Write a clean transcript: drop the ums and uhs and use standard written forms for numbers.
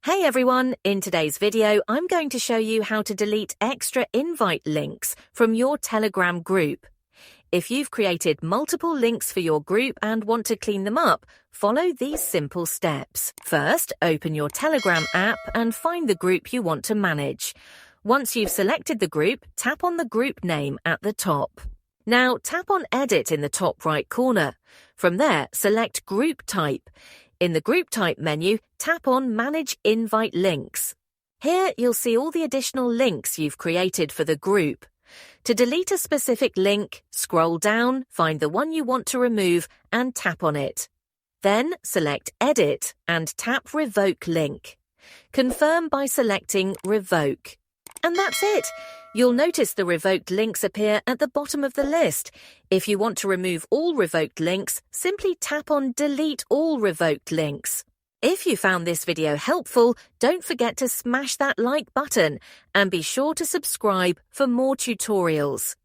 Hey everyone, in today's video, I'm going to show you how to delete extra invite links from your Telegram group. If you've created multiple links for your group and want to clean them up, follow these simple steps. First, open your Telegram app and find the group you want to manage. Once you've selected the group, tap on the group name at the top. Now, tap on Edit in the top right corner. From there, select Group Type. In the Group Type menu, tap on Manage Invite Links. Here, you'll see all the additional links you've created for the group. To delete a specific link, scroll down, find the one you want to remove, and tap on it. Then, select Edit and tap Revoke Link. Confirm by selecting Revoke. And that's it! You'll notice the revoked links appear at the bottom of the list. If you want to remove all revoked links, simply tap on Delete All Revoked Links. If you found this video helpful, don't forget to smash that like button and be sure to subscribe for more tutorials.